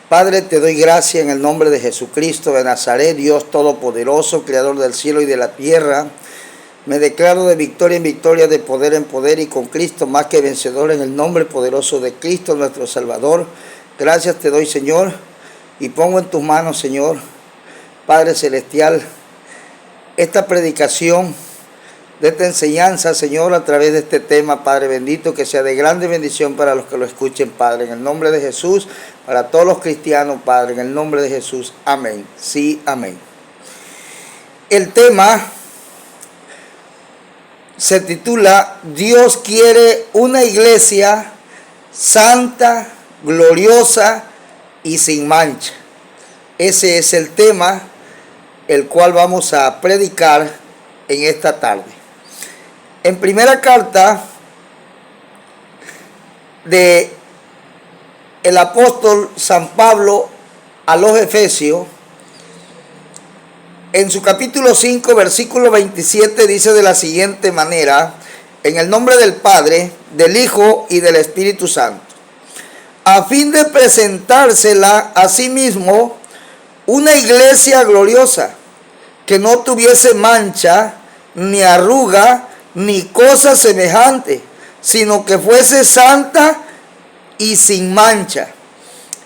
Padre, te doy gracias en el nombre de Jesucristo de Nazaret, Dios Todopoderoso, Creador del cielo y de la tierra. Me declaro de victoria en victoria, de poder en poder y con Cristo más que vencedor en el nombre poderoso de Cristo, nuestro Salvador. Gracias te doy, Señor, y pongo en tus manos, Señor, Padre Celestial, esta predicación de esta enseñanza, Señor, a través de este tema, Padre bendito, que sea de grande bendición para los que lo escuchen, Padre, en el nombre de Jesús, para todos los cristianos, Padre, en el nombre de Jesús, amén. Sí, amén. El tema se titula Dios quiere una iglesia santa, gloriosa y sin mancha. Ese es el tema el cual vamos a predicar en esta tarde. En primera carta de el apóstol San Pablo a los Efesios, en su capítulo 5, versículo 27, dice de la siguiente manera: en el nombre del Padre, del Hijo y del Espíritu Santo, a fin de presentársela a sí mismo una iglesia gloriosa, que no tuviese mancha, ni arruga, ni cosa semejante, sino que fuese santa y sin mancha.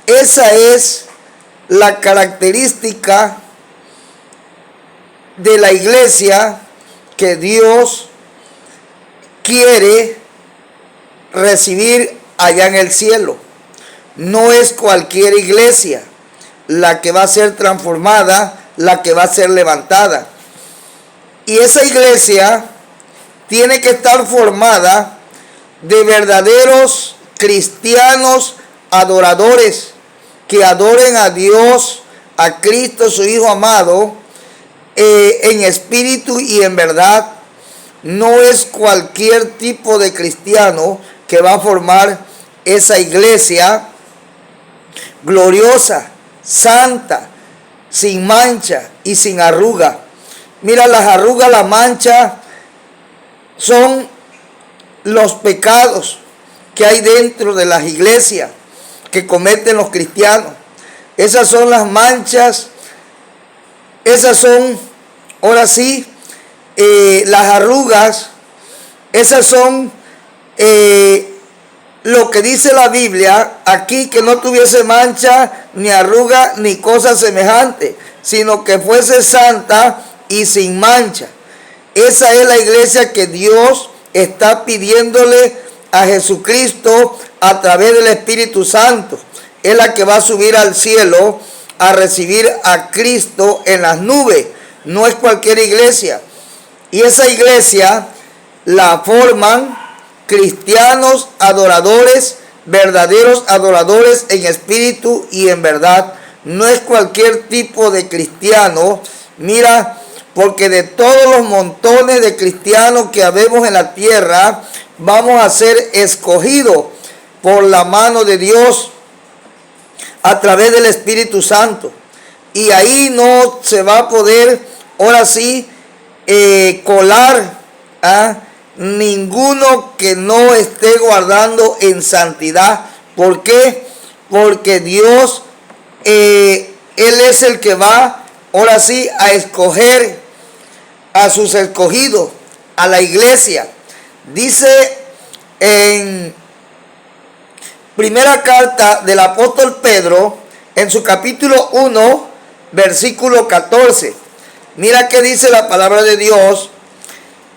Esa es la característica de la iglesia que Dios quiere recibir allá en el cielo. No es cualquier iglesia la que va a ser transformada, la que va a ser levantada. Y esa iglesia tiene que estar formada de verdaderos cristianos adoradores, que adoren a Dios, a Cristo, su Hijo amado, en espíritu y en verdad. No es cualquier tipo de cristiano que va a formar esa iglesia gloriosa, santa, sin mancha y sin arruga. Mira, las arrugas, la mancha son los pecados que hay dentro de las iglesias que cometen los cristianos. Esas son las manchas, esas son, ahora sí, las arrugas, esas son lo que dice la Biblia aquí, que no tuviese mancha, ni arruga, ni cosa semejante, sino que fuese santa y sin mancha. Esa es la iglesia que Dios está pidiéndole a Jesucristo a través del Espíritu Santo. Es la que va a subir al cielo a recibir a Cristo en las nubes. No es cualquier iglesia. Y esa iglesia la forman cristianos adoradores, verdaderos adoradores en espíritu y en verdad. No es cualquier tipo de cristiano. Mira, porque de todos los montones de cristianos que habemos en la tierra, vamos a ser escogidos por la mano de Dios a través del Espíritu Santo. Y ahí no se va a poder, ahora sí, colar ninguno que no esté guardando en santidad. ¿Por qué? Porque Dios, Él es el que va, ahora sí, a escoger a sus escogidos, a la iglesia. Dice en primera carta del apóstol Pedro, en su capítulo 1, versículo 14. Mira qué dice la palabra de Dios.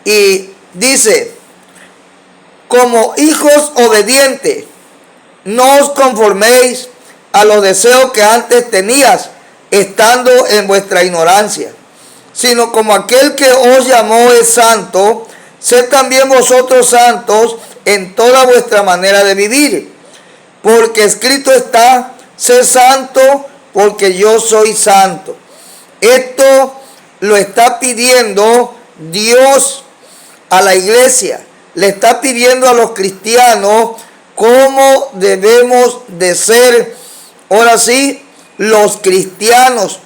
Y dice: como hijos obedientes, no os conforméis a los deseos que antes tenías, estando en vuestra ignorancia, sino como aquel que os llamó es santo, sed también vosotros santos en toda vuestra manera de vivir. Porque escrito está: sé santo, porque yo soy santo. Esto lo está pidiendo Dios a la iglesia. Le está pidiendo a los cristianos cómo debemos de ser, ahora sí, los cristianos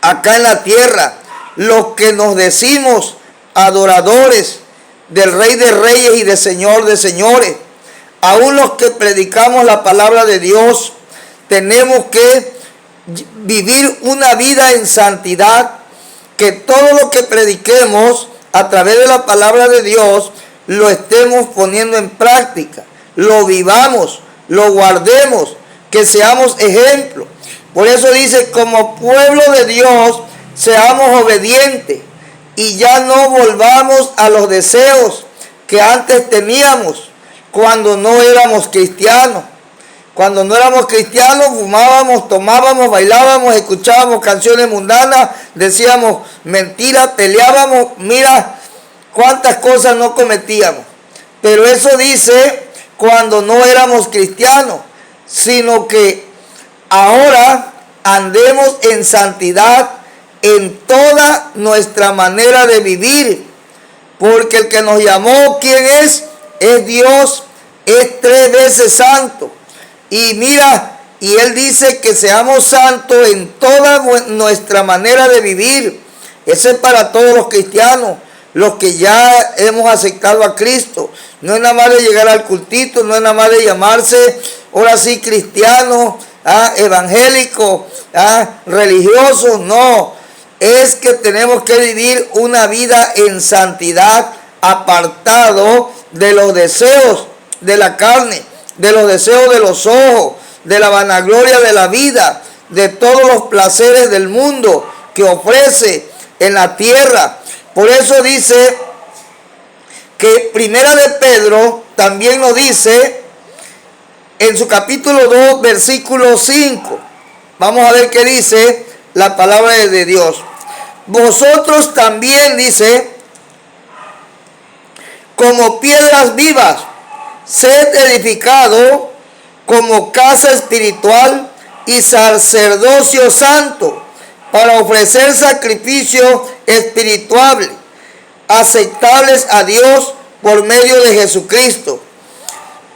acá en la tierra, los que nos decimos adoradores del Rey de Reyes y de Señor de Señores. Aún los que predicamos la palabra de Dios, tenemos que vivir una vida en santidad, que todo lo que prediquemos a través de la palabra de Dios lo estemos poniendo en práctica, lo vivamos, lo guardemos, que seamos ejemplo. Por eso dice, como pueblo de Dios, seamos obedientes y ya no volvamos a los deseos que antes teníamos cuando no éramos cristianos. Cuando no éramos cristianos, fumábamos, tomábamos, bailábamos, escuchábamos canciones mundanas, decíamos mentiras, peleábamos, mira cuántas cosas no cometíamos. Pero eso dice cuando no éramos cristianos, sino que ahora andemos en santidad en toda nuestra manera de vivir. Porque el que nos llamó, ¿quién es? Es Dios, es 3 veces santo. Y mira, y Él dice que seamos santos en toda nuestra manera de vivir. Eso es para todos los cristianos, los que ya hemos aceptado a Cristo. No es nada más de llegar al cultito, no es nada más de llamarse, ahora sí, cristiano, evangélico, religioso, no. Es que tenemos que vivir una vida en santidad, apartado de los deseos de la carne, de los deseos de los ojos, de la vanagloria de la vida, de todos los placeres del mundo que ofrece en la tierra. Por eso dice que Primera de Pedro también nos dice en su capítulo 2, versículo 5. Vamos a ver qué dice la palabra de Dios. Vosotros también, dice, como piedras vivas, sed edificado como casa espiritual y sacerdocio santo, para ofrecer sacrificios espirituales, aceptables a Dios por medio de Jesucristo.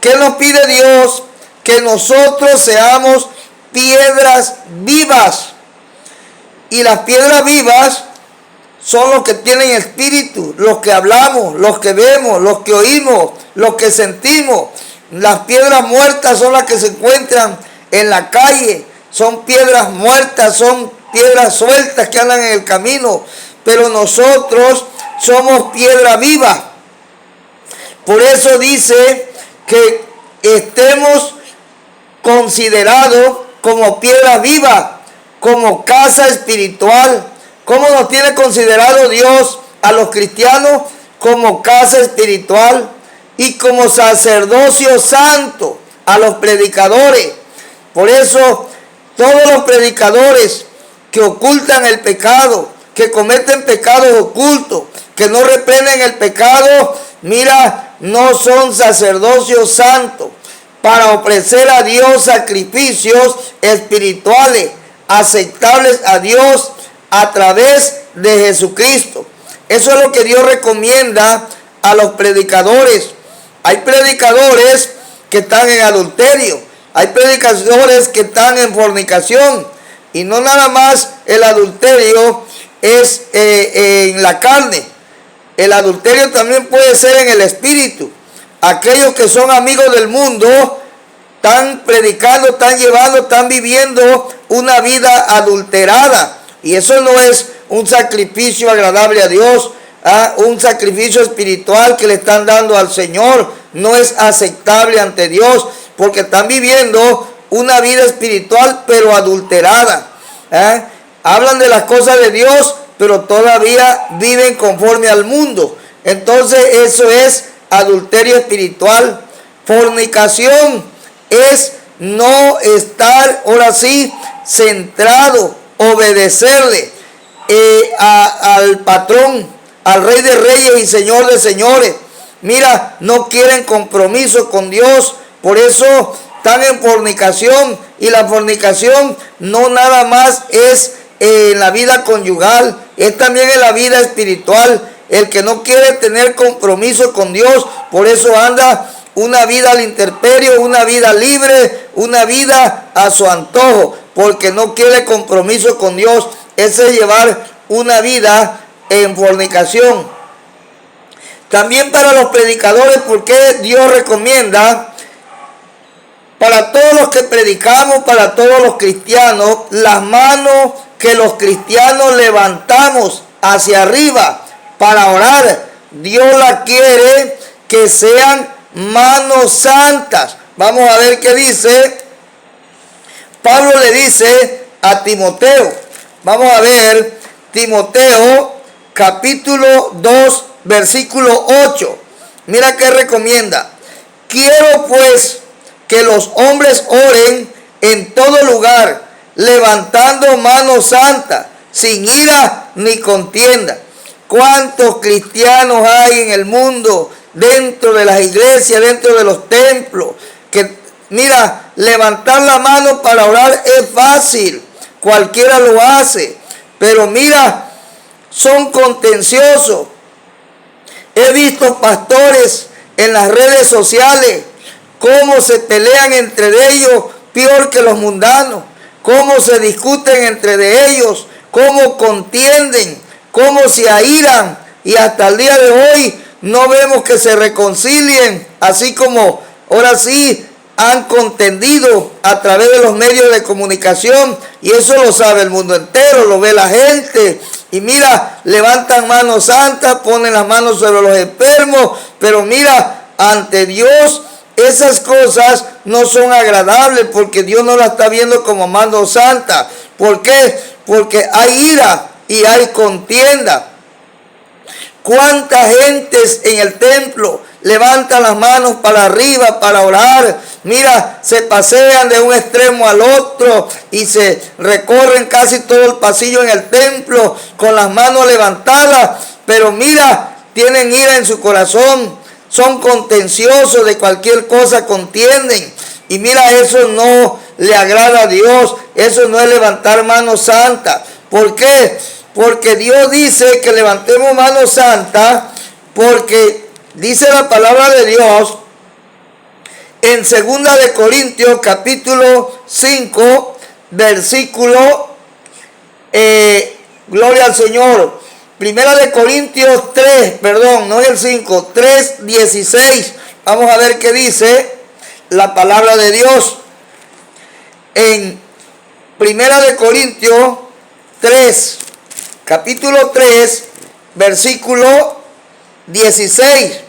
¿Qué nos pide Dios? Que nosotros seamos piedras vivas. Y las piedras vivas son los que tienen espíritu, los que hablamos, los que vemos, los que oímos, los que sentimos. Las piedras muertas son las que se encuentran en la calle, son piedras muertas, son piedras sueltas que andan en el camino, pero nosotros somos piedra viva. Por eso dice que estemos considerados como piedra viva, como casa espiritual. ¿Cómo nos tiene considerado Dios a los cristianos? Como casa espiritual y como sacerdocio santo a los predicadores. Por eso todos los predicadores que ocultan el pecado, que cometen pecados ocultos, que no reprenden el pecado, mira, no son sacerdocios santos para ofrecer a Dios sacrificios espirituales aceptables a Dios a través de Jesucristo. Eso es lo que Dios recomienda a los predicadores. Hay predicadores que están en adulterio, hay predicadores que están en fornicación, y no nada más el adulterio es en la carne. El adulterio también puede ser en el espíritu. Aquellos que son amigos del mundo están predicando, están llevando, están viviendo una vida adulterada. Y eso no es un sacrificio agradable a Dios, un sacrificio espiritual que le están dando al Señor. No es aceptable ante Dios, porque están viviendo una vida espiritual pero adulterada. Hablan de las cosas de Dios, pero todavía viven conforme al mundo. Entonces eso es adulterio espiritual. Fornicación es no estar, ahora sí, centrado, obedecerle al patrón, al Rey de Reyes y Señor de Señores. Mira, no quieren compromiso con Dios, por eso están en fornicación. Y la fornicación no nada más es en la vida conyugal, es también en la vida espiritual. El que no quiere tener compromiso con Dios, por eso anda una vida al intemperio, una vida libre, una vida a su antojo, porque no quiere compromiso con Dios. Ese es llevar una vida en fornicación. También para los predicadores, porque Dios recomienda para todos los que predicamos, para todos los cristianos, las manos que los cristianos levantamos hacia arriba para orar, Dios la quiere que sean manos santas. Vamos a ver qué dice. Pablo le dice a Timoteo. Vamos a ver Timoteo capítulo 2 versículo 8. Mira qué recomienda. Quiero pues que los hombres oren en todo lugar, levantando manos santas, sin ira ni contienda. ¿Cuántos cristianos hay en el mundo, dentro de las iglesias, dentro de los templos, que mira, levantar la mano para orar es fácil, cualquiera lo hace, pero mira, son contenciosos? He visto pastores en las redes sociales cómo se pelean entre ellos peor que los mundanos, cómo se discuten entre ellos, cómo contienden, cómo se airan, y hasta el día de hoy no vemos que se reconcilien, así como ahora sí han contendido a través de los medios de comunicación, y eso lo sabe el mundo entero, lo ve la gente. Y mira, levantan manos santas, ponen las manos sobre los enfermos, pero mira, ante Dios esas cosas no son agradables, porque Dios no las está viendo como manos santas. ¿Por qué? Porque hay ira y hay contienda. ¿Cuántas gentes en el templo levantan las manos para arriba para orar? Mira, se pasean de un extremo al otro y se recorren casi todo el pasillo en el templo con las manos levantadas, pero mira, tienen ira en su corazón, son contenciosos, de cualquier cosa contienden. Y mira, eso no le agrada a Dios, eso no es levantar manos santas. ¿Por qué? Porque Dios dice que levantemos manos santas, porque dice la palabra de Dios en 2 de Corintios capítulo 5 versículo, gloria al Señor, 1 de Corintios 3, perdón, no es el 5, 3, 16. Vamos a ver qué dice la palabra de Dios en 1 de Corintios 3, capítulo 3, versículo 16.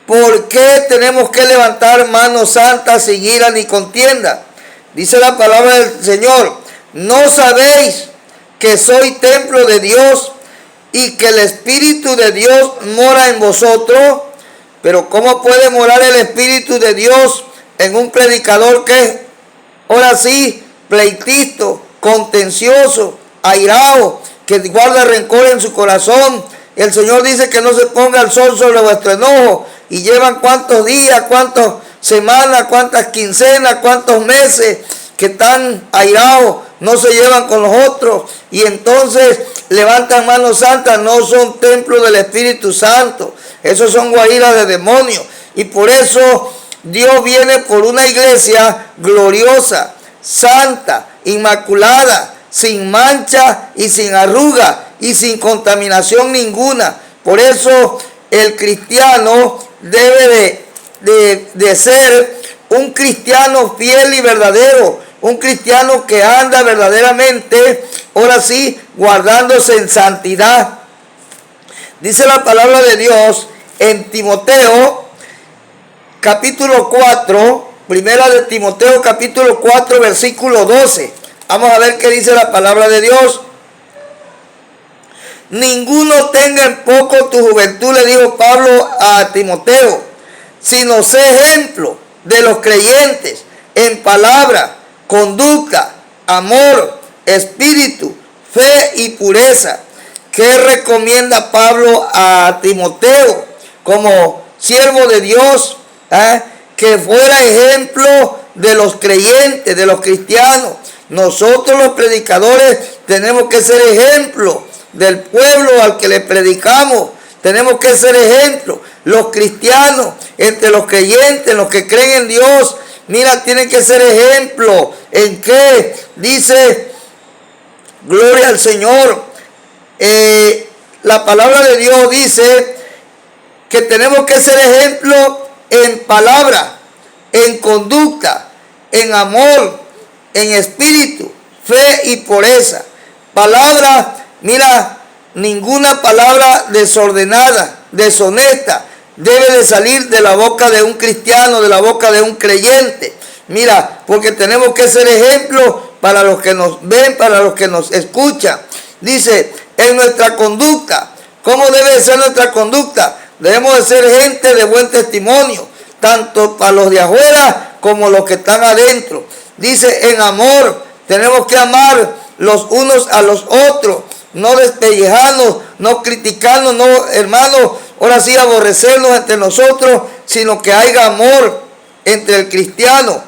¿Por qué tenemos que levantar manos santas sin ira ni contienda? Dice la palabra del Señor: ¿no sabéis que soy templo de Dios y que el Espíritu de Dios mora en vosotros? Pero ¿cómo puede morar el Espíritu de Dios en un predicador que es, ahora sí, pleitito, contencioso, airado, que guarda rencor en su corazón? El Señor dice que no se ponga el sol sobre vuestro enojo. Y llevan cuántos días, cuántas semanas, cuántas quincenas, cuántos meses que están airados, no se llevan con los otros, y entonces levantan manos santas. No son templos del Espíritu Santo, esos son guaridas de demonios. Y por eso Dios viene por una iglesia gloriosa, santa, inmaculada, sin mancha y sin arruga y sin contaminación ninguna. Por eso el cristiano debe de ser un cristiano fiel y verdadero, un cristiano que anda verdaderamente, ahora sí, guardándose en santidad. Dice la palabra de Dios en Timoteo capítulo 4, primera de Timoteo capítulo 4 versículo 12. Vamos a ver qué dice la palabra de Dios. Ninguno tenga en poco tu juventud, le dijo Pablo a Timoteo, sino sé ejemplo de los creyentes en palabra, conducta, amor, espíritu, fe y pureza. ¿Qué recomienda Pablo a Timoteo como siervo de Dios? Que fuera ejemplo de los creyentes, de los cristianos. Nosotros los predicadores tenemos que ser ejemplo del pueblo al que le predicamos. Tenemos que ser ejemplo. Los cristianos, entre los creyentes, los que creen en Dios, mira, tienen que ser ejemplo. ¿En qué? Dice, gloria al Señor. La palabra de Dios dice que tenemos que ser ejemplo en palabra, en conducta, en amor, en espíritu, fe y pureza. Palabra, mira, ninguna palabra desordenada, deshonesta, debe de salir de la boca de un cristiano, de la boca de un creyente. Mira, porque tenemos que ser ejemplo para los que nos ven, para los que nos escuchan. Dice, en nuestra conducta, ¿cómo debe de ser nuestra conducta? Debemos de ser gente de buen testimonio, tanto para los de afuera como los que están adentro. Dice, en amor, tenemos que amar los unos a los otros, no despellejarnos, no criticarnos, no, hermanos, ahora sí aborrecernos entre nosotros, sino que haya amor entre el cristiano.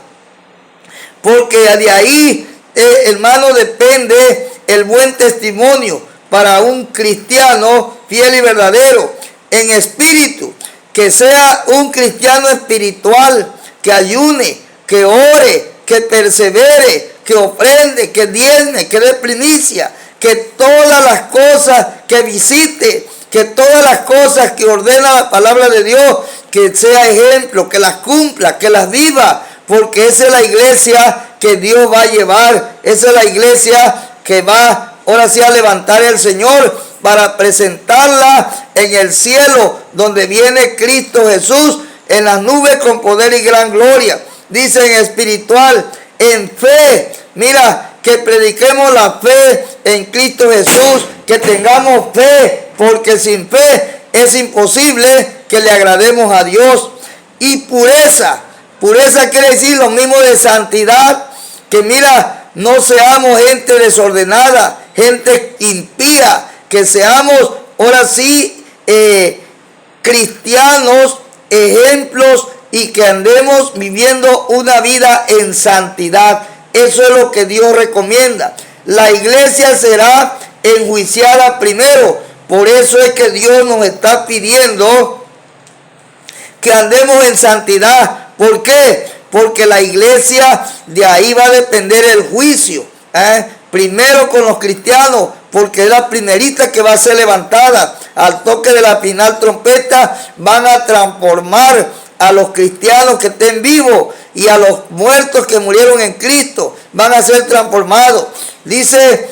Porque de ahí, hermano, depende el buen testimonio para un cristiano fiel y verdadero, en espíritu, que sea un cristiano espiritual, que ayune, que ore, que persevere, que ofrende, que diezme, que dé primicia, que todas las cosas que visite, que todas las cosas que ordena la palabra de Dios, que sea ejemplo, que las cumpla, que las viva, porque esa es la iglesia que Dios va a llevar, esa es la iglesia que va ahora sí a levantar el Señor para presentarla en el cielo, donde viene Cristo Jesús en las nubes con poder y gran gloria. Dice en espiritual, en fe, mira, que prediquemos la fe en Cristo Jesús, que tengamos fe, porque sin fe es imposible que le agrademos a Dios. Y pureza, pureza quiere decir lo mismo de santidad, que mira, no seamos gente desordenada, gente impía, que seamos ahora sí cristianos, ejemplos, y que andemos viviendo una vida en santidad. Eso es lo que Dios recomienda. La iglesia será enjuiciada primero. Por eso es que Dios nos está pidiendo que andemos en santidad. ¿Por qué? Porque la iglesia, de ahí va a depender el juicio. Primero con los cristianos, porque es la primerita que va a ser levantada. Al toque de la final trompeta van a transformar a los cristianos que estén vivos y a los muertos que murieron en Cristo, van a ser transformados. Dice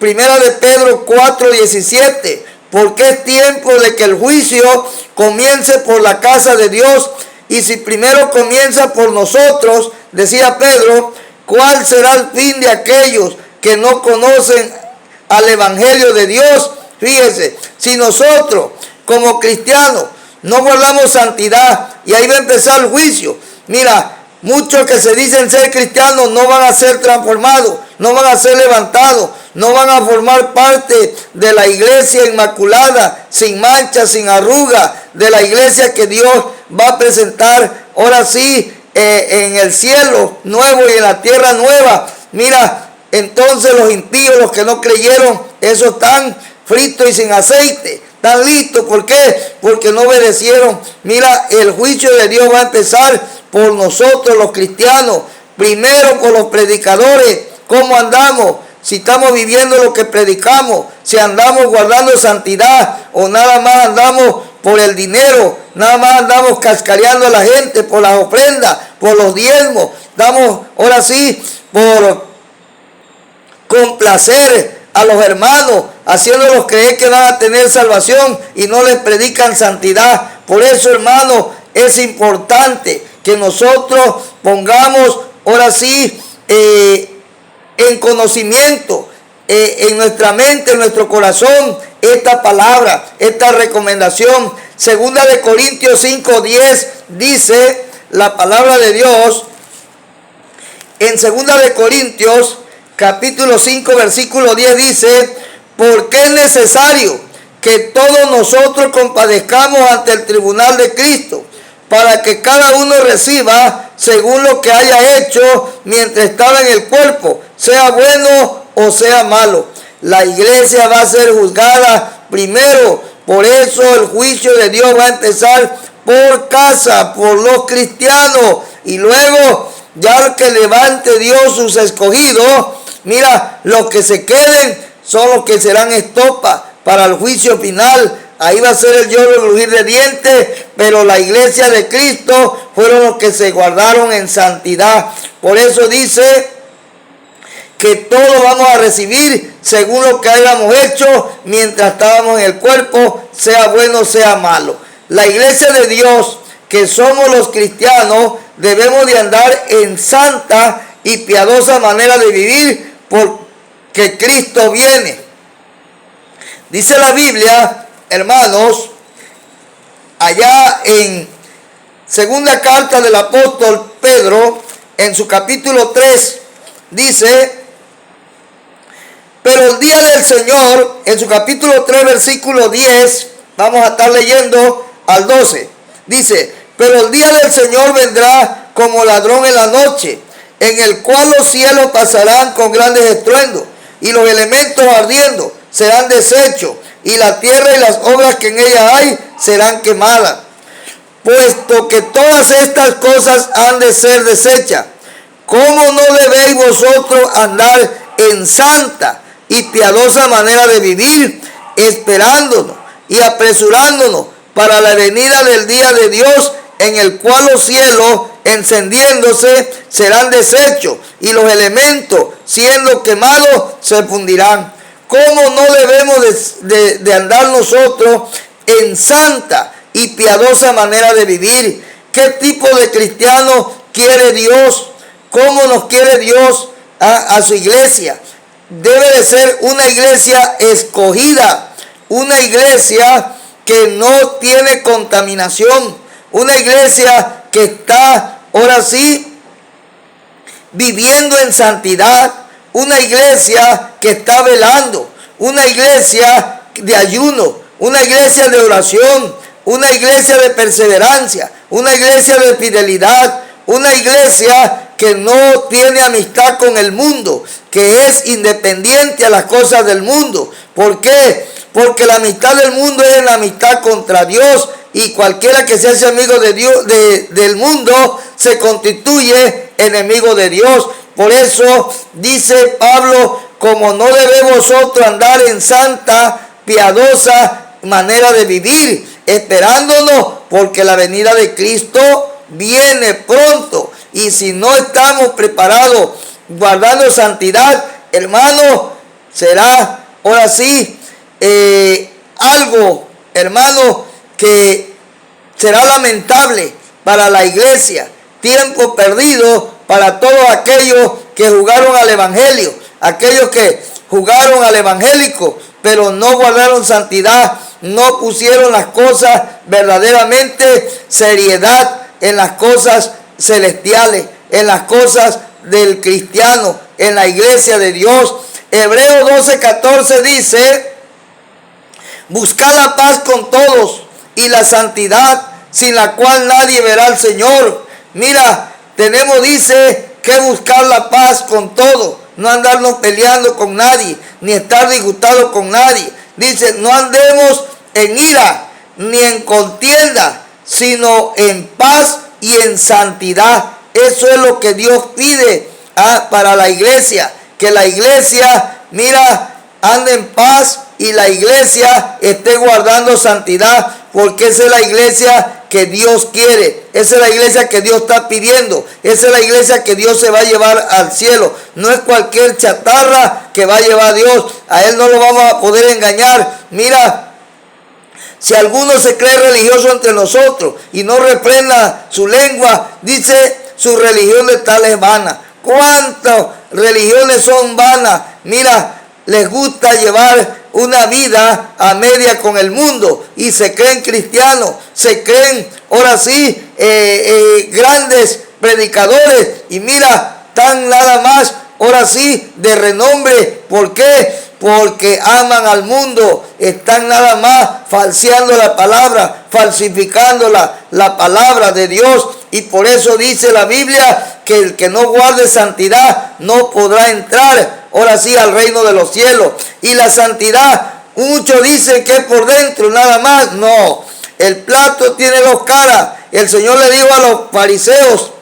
Primera de Pedro 4:17, porque es tiempo de que el juicio comience por la casa de Dios, y si primero comienza por nosotros, decía Pedro, ¿cuál será el fin de aquellos que no conocen al evangelio de Dios? Fíjese, si nosotros como cristianos no guardamos santidad, y ahí va a empezar el juicio. Mira, muchos que se dicen ser cristianos no van a ser transformados, no van a ser levantados, no van a formar parte de la iglesia inmaculada, sin mancha, sin arruga, de la iglesia que Dios va a presentar ahora sí en el cielo nuevo y en la tierra nueva. Mira, entonces los impíos, los que no creyeron, esos están fritos y sin aceite. Están listos, ¿por qué? Porque no obedecieron. Mira, el juicio de Dios va a empezar por nosotros los cristianos. Primero por los predicadores. ¿Cómo andamos? Si estamos viviendo lo que predicamos, si andamos guardando santidad, o nada más andamos por el dinero, nada más andamos cascareando a la gente por las ofrendas, por los diezmos. Estamos ahora sí por complacer a los hermanos, haciéndolos creer que van a tener salvación y no les predican santidad. Por eso, hermanos, es importante que nosotros pongamos ahora sí en conocimiento, en nuestra mente, en nuestro corazón, esta palabra, esta recomendación. Segunda de Corintios 5:10 dice la palabra de Dios. En segunda de Corintios capítulo 5 versículo 10 dice, porque es necesario que todos nosotros compadezcamos ante el tribunal de Cristo, para que cada uno reciba según lo que haya hecho mientras estaba en el cuerpo, sea bueno o sea malo. La iglesia va a ser juzgada primero, por eso el juicio de Dios va a empezar por casa, por los cristianos, y luego ya que levante Dios sus escogidos, mira, los que se queden son los que serán estopa para el juicio final, ahí va a ser el lloro y el crujir de dientes, pero la iglesia de Cristo fueron los que se guardaron en santidad. Por eso dice que todos vamos a recibir según lo que hayamos hecho mientras estábamos en el cuerpo, sea bueno, sea malo. La iglesia de Dios, que somos los cristianos, debemos de andar en santa y piadosa manera de vivir porque Cristo viene. Dice la Biblia, hermanos, allá en segunda carta del apóstol Pedro, en su capítulo 3, dice: pero el día del Señor, en su capítulo 3, versículo 10, vamos a estar leyendo al 12, dice: pero el día del Señor vendrá como ladrón en la noche, en el cual los cielos pasarán con grandes estruendos, y los elementos ardiendo serán deshechos, y la tierra y las obras que en ella hay serán quemadas. Puesto que todas estas cosas han de ser deshechas, ¿cómo no debéis vosotros andar en santa y piadosa manera de vivir, esperándonos y apresurándonos para la venida del día de Dios, en el cual los cielos encendiéndose serán deshechos y los elementos siendo quemados se fundirán? ¿Cómo no debemos de andar nosotros en santa y piadosa manera de vivir? ¿Qué tipo de cristiano quiere Dios? ¿Cómo nos quiere Dios a su iglesia? Debe de ser una iglesia escogida, una iglesia que no tiene contaminación, una iglesia que está, ahora sí, viviendo en santidad, una iglesia que está velando, una iglesia de ayuno, una iglesia de oración, una iglesia de perseverancia, una iglesia de fidelidad, una iglesia que no tiene amistad con el mundo, que es independiente a las cosas del mundo. ¿Por qué? Porque la amistad del mundo es la amistad contra Dios, y cualquiera que se hace amigo de Dios, del mundo, se constituye enemigo de Dios. Por eso dice Pablo: como no debemos vosotros andar en santa, piadosa manera de vivir, esperándonos, porque la venida de Cristo viene pronto. Y si no estamos preparados, guardando santidad, hermano, será ahora sí algo, hermano, que será lamentable para la iglesia. Tiempo perdido para todos aquellos que jugaron al evangelio, aquellos que jugaron al evangélico, pero no guardaron santidad, no pusieron las cosas verdaderamente, seriedad en las cosas celestiales, en las cosas del cristiano, en la iglesia de Dios. Hebreos 12:14 dice: buscad la paz con todos y la santidad, sin la cual nadie verá al Señor. Mira, tenemos, dice, que buscar la paz con todos, no andarnos peleando con nadie, ni estar disgustados con nadie. Dice: no andemos en ira, ni en contienda, sino en paz y en santidad. Eso es lo que Dios pide para la iglesia, que la iglesia, mira, ande en paz y la iglesia esté guardando santidad, porque esa es la iglesia que Dios quiere, esa es la iglesia que Dios está pidiendo, esa es la iglesia que Dios se va a llevar al cielo. No es cualquier chatarra que va a llevar a Dios, a Él no lo vamos a poder engañar. Mira, si alguno se cree religioso entre nosotros y no refrena su lengua, dice: su religión de tal es vana. ¿Cuántas religiones son vanas? Mira, les gusta llevar una vida a media con el mundo y se creen cristianos, se creen, ahora sí, grandes predicadores, y mira, están nada más, ahora sí, de renombre. ¿Por qué? Porque aman al mundo, están nada más falseando la palabra, falsificando la palabra de Dios. Y por eso dice la Biblia que el que no guarde santidad no podrá entrar, ahora sí, al reino de los cielos. Y la santidad, muchos dicen que es por dentro nada más. No, el plato tiene dos caras. El Señor le dijo a los fariseos: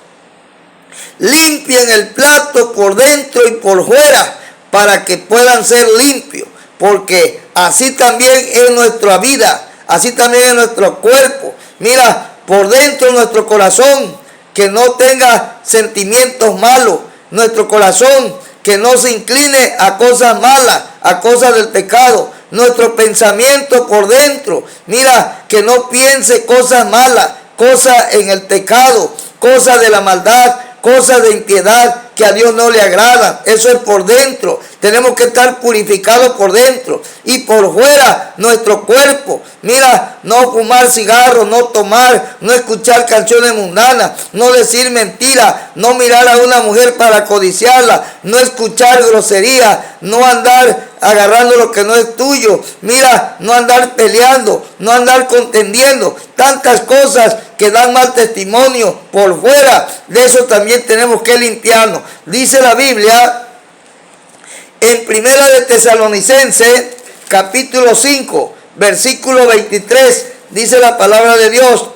limpien el plato por dentro y por fuera, para que puedan ser limpios, porque así también es nuestra vida, así también en nuestro cuerpo. Mira, por dentro de nuestro corazón, que no tenga sentimientos malos, nuestro corazón que no se incline a cosas malas, a cosas del pecado, nuestro pensamiento por dentro, mira, que no piense cosas malas, cosas en el pecado, cosas de la maldad, cosas de impiedad que a Dios no le agradan. Eso es por dentro. Tenemos que estar purificados por dentro y por fuera nuestro cuerpo. Mira, no fumar cigarros, no tomar, no escuchar canciones mundanas, no decir mentiras, no mirar a una mujer para codiciarla, no escuchar groserías, no andar agarrando lo que no es tuyo. Mira, no andar peleando, no andar contendiendo. Tantas cosas que dan mal testimonio por fuera. De eso también tenemos que limpiarnos. Dice la Biblia en Primera de Tesalonicenses, capítulo 5, versículo 23, dice la palabra de Dios: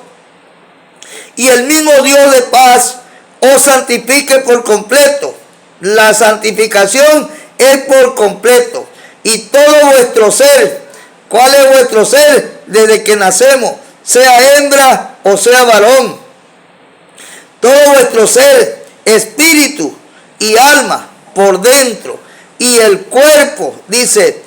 y el mismo Dios de paz os santifique por completo. La santificación es por completo. Y todo vuestro ser, ¿cuál es vuestro ser? Desde que nacemos, sea hembra o sea varón. Todo vuestro ser, espíritu y alma por dentro, y el cuerpo, dice,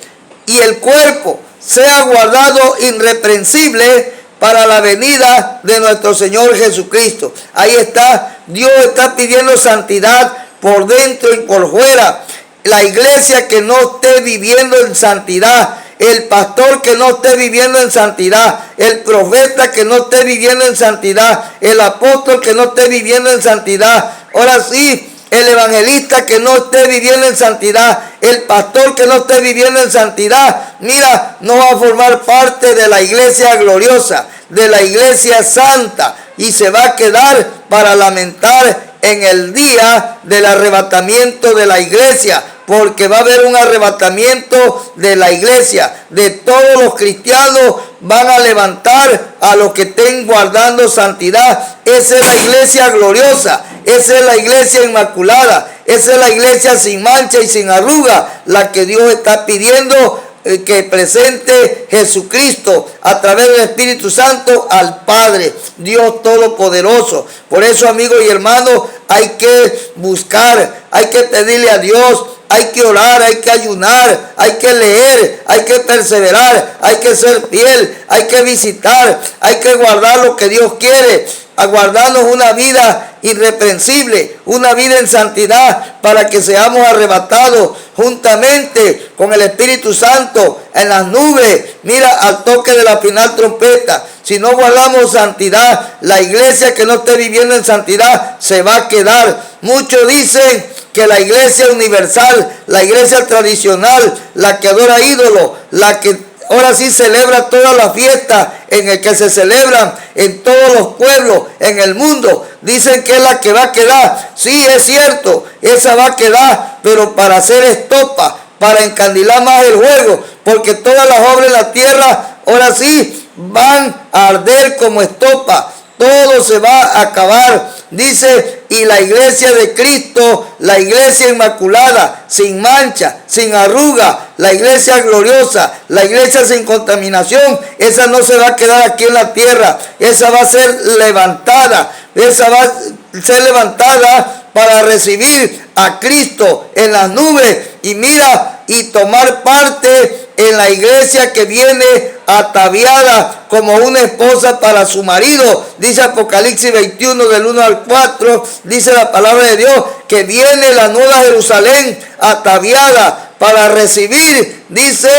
y el cuerpo sea guardado irreprensible para la venida de nuestro Señor Jesucristo. Ahí está, Dios está pidiendo santidad por dentro y por fuera. La iglesia que no esté viviendo en santidad, el pastor que no esté viviendo en santidad, el profeta que no esté viviendo en santidad, el apóstol que no esté viviendo en santidad, ahora sí, el evangelista que no esté viviendo en santidad, el pastor que no esté viviendo en santidad, mira, no va a formar parte de la iglesia gloriosa, de la iglesia santa, y se va a quedar para lamentar en el día del arrebatamiento de la iglesia, porque va a haber un arrebatamiento de la iglesia, de todos los cristianos. Van a levantar a los que estén guardando santidad. Esa es la iglesia gloriosa, esa es la iglesia inmaculada, esa es la iglesia sin mancha y sin arruga, la que Dios está pidiendo que presente Jesucristo a través del Espíritu Santo al Padre, Dios Todopoderoso. Por eso, amigos y hermanos, hay que buscar, hay que pedirle a Dios, hay que orar, hay que ayunar, hay que leer, hay que perseverar, hay que ser fiel, hay que visitar, hay que guardar lo que Dios quiere, a guardarnos una vida irreprensible, una vida en santidad, para que seamos arrebatados juntamente con el Espíritu Santo en las nubes, mira, al toque de la final trompeta. Si no guardamos santidad, la iglesia que no esté viviendo en santidad se va a quedar. Muchos dicen que la iglesia universal, la iglesia tradicional, la que adora ídolos, la que ahora sí celebra todas las fiestas en el que se celebran en todos los pueblos en el mundo, dicen que es la que va a quedar. Sí, es cierto, esa va a quedar, pero para hacer estopa, para encandilar más el juego, porque todas las obras en la tierra ahora sí van a arder como estopa. Todo se va a acabar, dice, y la iglesia de Cristo, la iglesia inmaculada, sin mancha, sin arruga, la iglesia gloriosa, la iglesia sin contaminación, esa no se va a quedar aquí en la tierra, esa va a ser levantada, esa va a ser levantada para recibir a Cristo en las nubes y mira, y tomar parte en la iglesia que viene ataviada como una esposa para su marido. Dice Apocalipsis 21 del 1 al 4, dice la palabra de Dios que viene la nueva Jerusalén ataviada para recibir, dice,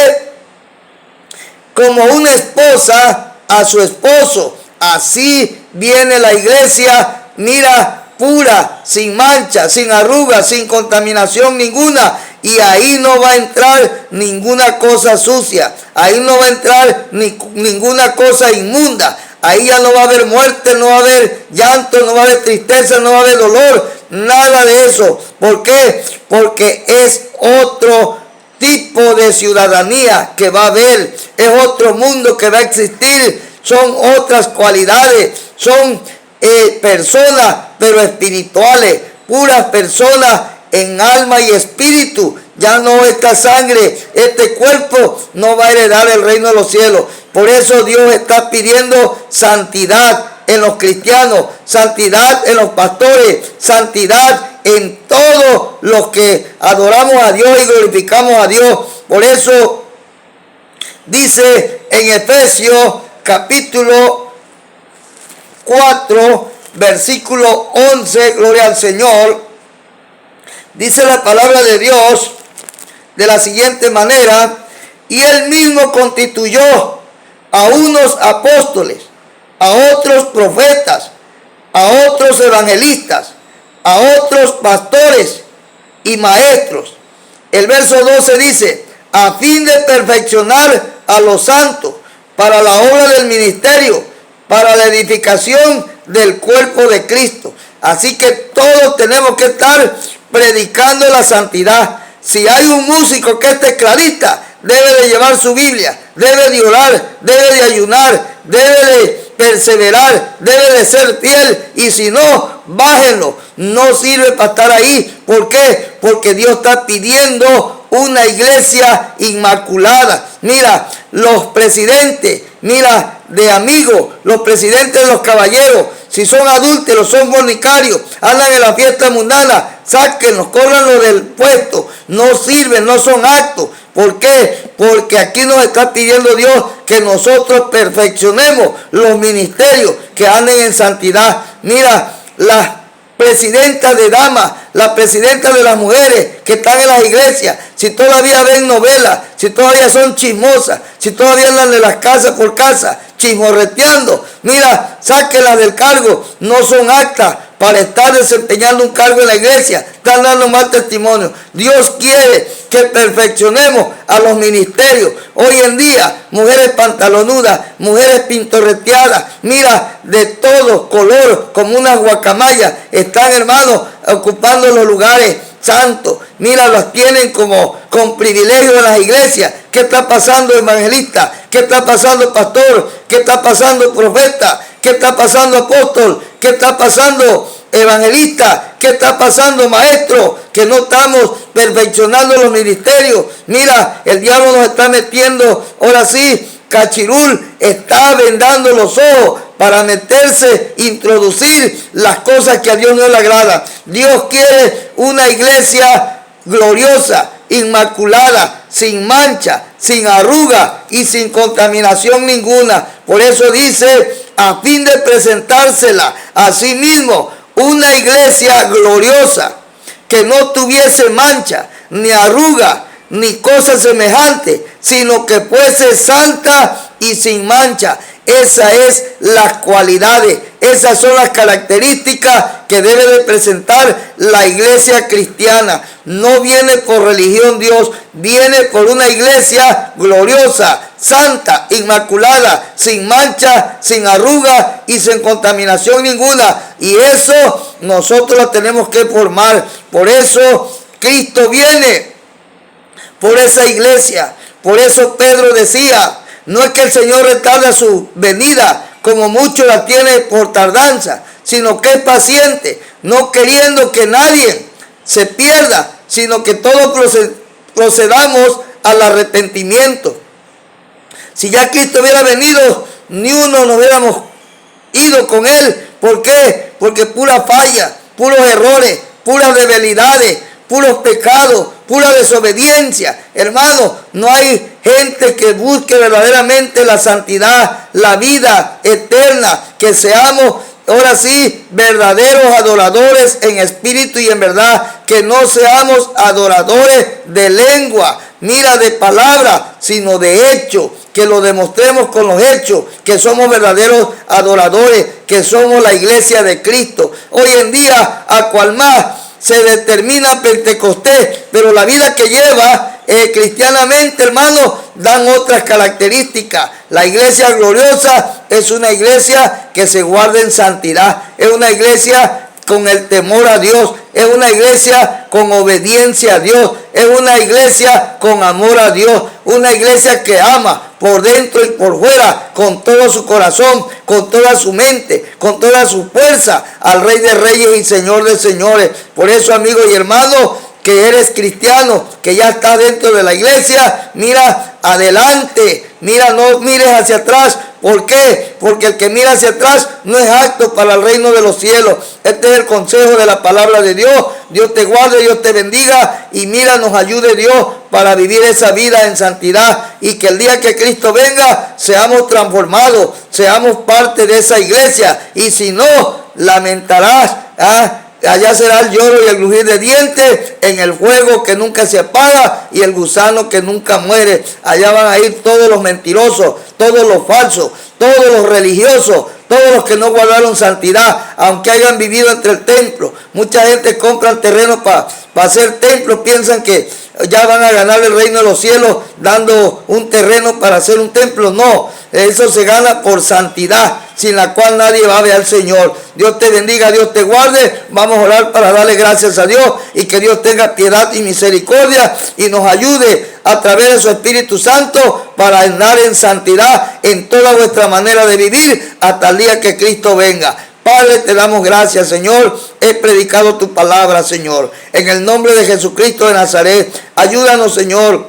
como una esposa a su esposo. Así viene la iglesia, mira, pura, sin mancha, sin arruga, sin contaminación ninguna. Y ahí no va a entrar ninguna cosa sucia. Ahí no va a entrar ninguna cosa inmunda. Ahí ya no va a haber muerte, no va a haber llanto, no va a haber tristeza, no va a haber dolor. Nada de eso. ¿Por qué? Porque es otro tipo de ciudadanía que va a haber. Es otro mundo que va a existir. Son otras cualidades. Son personas, pero espirituales. Puras personas en alma y espíritu. Ya no esta sangre, este cuerpo no va a heredar el reino de los cielos. Por eso Dios está pidiendo santidad en los cristianos, santidad en los pastores, santidad en todos los que adoramos a Dios y glorificamos a Dios. Por eso dice en Efesios capítulo 4, versículo 11, gloria al Señor, dice la palabra de Dios de la siguiente manera: y él mismo constituyó a unos apóstoles, a otros profetas, a otros evangelistas, a otros pastores y maestros. El verso 12 dice: a fin de perfeccionar a los santos para la obra del ministerio, para la edificación del cuerpo de Cristo. Así que todos tenemos que estar predicando la santidad. Si hay un músico que es tecladista, debe de llevar su Biblia, debe de orar, debe de ayunar, debe de perseverar, debe de ser fiel, y si no, bájenlo. No sirve para estar ahí. ¿Por qué? Porque Dios está pidiendo una iglesia inmaculada. Mira, los presidentes, mira, de amigos, los presidentes de los caballeros, si son adúlteros, son fornicarios, andan en la fiesta mundana, sáquenlos, córranlos del puesto. No sirven, no son aptos. ¿Por qué? Porque aquí nos está pidiendo Dios que nosotros perfeccionemos los ministerios, que anden en santidad. Mira, las presidentas de damas, las presidentas de las mujeres que están en las iglesias, si todavía ven novelas, si todavía son chismosas, si todavía andan de las casas por casa, chismorreteando, mira, sáquenlas del cargo. No son aptas para estar desempeñando un cargo en la iglesia, están dando mal testimonio. Dios quiere que perfeccionemos a los ministerios. Hoy en día, mujeres pantalonudas, mujeres pintorreteadas, mira, de todo color, como unas guacamayas, están, hermanos, ocupando los lugares santos. Mira, los tienen como con privilegio en las iglesias. ¿Qué está pasando, evangelista? ¿Qué está pasando, pastor? ¿Qué está pasando, profeta? ¿Qué está pasando, apóstol? ¿Qué está pasando, evangelista? ¿Qué está pasando, maestro? Que no estamos perfeccionando los ministerios. Mira, el diablo nos está metiendo, ahora sí, cachirul, está vendando los ojos para meterse, introducir las cosas que a Dios no le agrada. Dios quiere una iglesia gloriosa, inmaculada, sin mancha, sin arruga y sin contaminación ninguna. Por eso dice, a fin de presentársela a sí mismo, una iglesia gloriosa, que no tuviese mancha, ni arruga, ni cosa semejante, sino que fuese santa y sin mancha. Esas es las cualidades, esas son las características que debe de presentar la iglesia cristiana. No viene por religión Dios, viene por una iglesia gloriosa, santa, inmaculada, sin mancha, sin arruga y sin contaminación ninguna. Y eso nosotros lo tenemos que formar. Por eso Cristo viene por esa iglesia. Por eso Pedro decía, no es que el Señor retarda su venida, como muchos la tiene por tardanza, sino que es paciente, no queriendo que nadie se pierda, sino que todos procedamos al arrepentimiento. Si ya Cristo hubiera venido, ni uno nos hubiéramos ido con Él. ¿Por qué? Porque pura falla, puros errores, puras debilidades, puros pecados, pura desobediencia. Hermano, no hay gente que busque verdaderamente la santidad, la vida eterna, que seamos ahora sí verdaderos adoradores en espíritu y en verdad, que no seamos adoradores de lengua, mira, de palabra, sino de hecho, que lo demostremos con los hechos, que somos verdaderos adoradores, que somos la iglesia de Cristo. Hoy en día, a cual más se determina Pentecostés, pero la vida que lleva cristianamente, hermano, dan otras características. La iglesia gloriosa es una iglesia que se guarda en santidad, es una iglesia con el temor a Dios, es una iglesia con obediencia a Dios, es una iglesia con amor a Dios, una iglesia que ama por dentro y por fuera, con todo su corazón, con toda su mente, con toda su fuerza, al Rey de Reyes y Señor de Señores. Por eso, amigos y hermanos, que eres cristiano, que ya estás dentro de la iglesia, mira adelante, mira, no mires hacia atrás. ¿Por qué? Porque el que mira hacia atrás no es apto para el reino de los cielos. Este es el consejo de la palabra de Dios. Dios te guarde, Dios te bendiga y mira, nos ayude Dios para vivir esa vida en santidad y que el día que Cristo venga seamos transformados, seamos parte de esa iglesia y si no, lamentarás. Allá será el lloro y el crujir de dientes en el fuego que nunca se apaga y el gusano que nunca muere. Allá van a ir todos los mentirosos, todos los falsos, todos los religiosos, todos los que no guardaron santidad, aunque hayan vivido entre el templo. Mucha gente compra terrenos para hacer templos, piensan que ya van a ganar el reino de los cielos dando un terreno para hacer un templo. No, eso se gana por santidad, sin la cual nadie va a ver al Señor. Dios te bendiga, Dios te guarde. Vamos a orar para darle gracias a Dios y que Dios tenga piedad y misericordia y nos ayude a través de su Espíritu Santo para andar en santidad en toda vuestra manera de vivir hasta el día que Cristo venga. Padre, te damos gracias, Señor. He predicado tu palabra, Señor. En el nombre de Jesucristo de Nazaret, ayúdanos, Señor,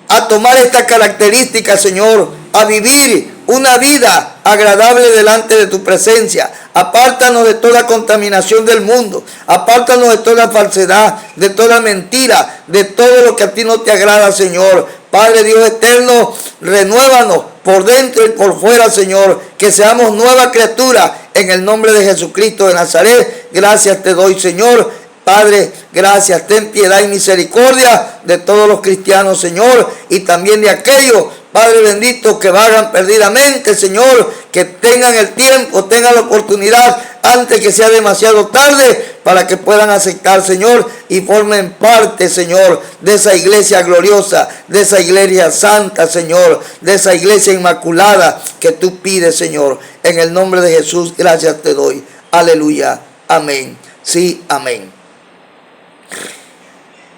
a tomar esta característica, Señor, a vivir una vida agradable delante de tu presencia. Apártanos de toda contaminación del mundo. Apártanos de toda falsedad, de toda mentira, de todo lo que a ti no te agrada, Señor. Padre Dios eterno, renuévanos por dentro y por fuera, Señor. Que seamos nueva criatura en el nombre de Jesucristo de Nazaret. Gracias te doy, Señor. Padre, gracias, ten piedad y misericordia de todos los cristianos, Señor, y también de aquellos, Padre bendito, que vagan perdidamente, Señor, que tengan el tiempo, tengan la oportunidad antes que sea demasiado tarde para que puedan aceptar, Señor, y formen parte, Señor, de esa iglesia gloriosa, de esa iglesia santa, Señor, de esa iglesia inmaculada que tú pides, Señor. En el nombre de Jesús, gracias te doy. Aleluya. Amén. Sí, amén.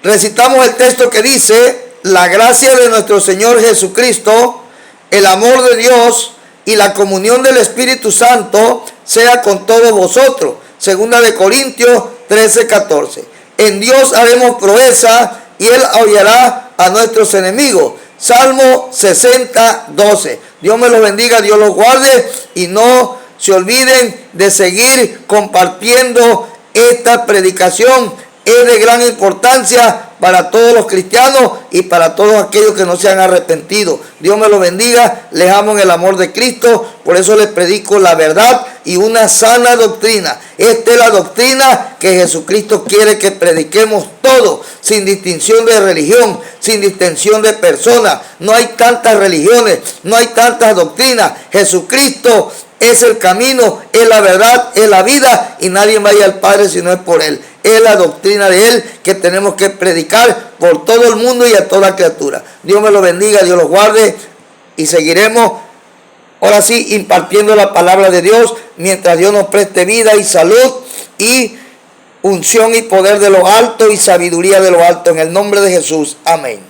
Recitamos el texto que dice: la gracia de nuestro Señor Jesucristo, el amor de Dios y la comunión del Espíritu Santo sea con todos vosotros. Segunda de Corintios 13:14. En Dios haremos proeza y Él aullará a nuestros enemigos. Salmo 60:12. Dios me los bendiga, Dios los guarde y no se olviden de seguir compartiendo esta predicación. Es de gran importancia para todos los cristianos y para todos aquellos que no se han arrepentido. Dios me lo bendiga, les amo en el amor de Cristo, por eso les predico la verdad y una sana doctrina. Esta es la doctrina que Jesucristo quiere que prediquemos todos, sin distinción de religión, sin distinción de personas. No hay tantas religiones, no hay tantas doctrinas. Jesucristo es el camino, es la verdad, es la vida y nadie vaya al Padre si no es por Él. Es la doctrina de Él que tenemos que predicar por todo el mundo y a toda criatura. Dios me lo bendiga, Dios los guarde y seguiremos ahora sí impartiendo la palabra de Dios mientras Dios nos preste vida y salud y unción y poder de lo alto y sabiduría de lo alto en el nombre de Jesús. Amén.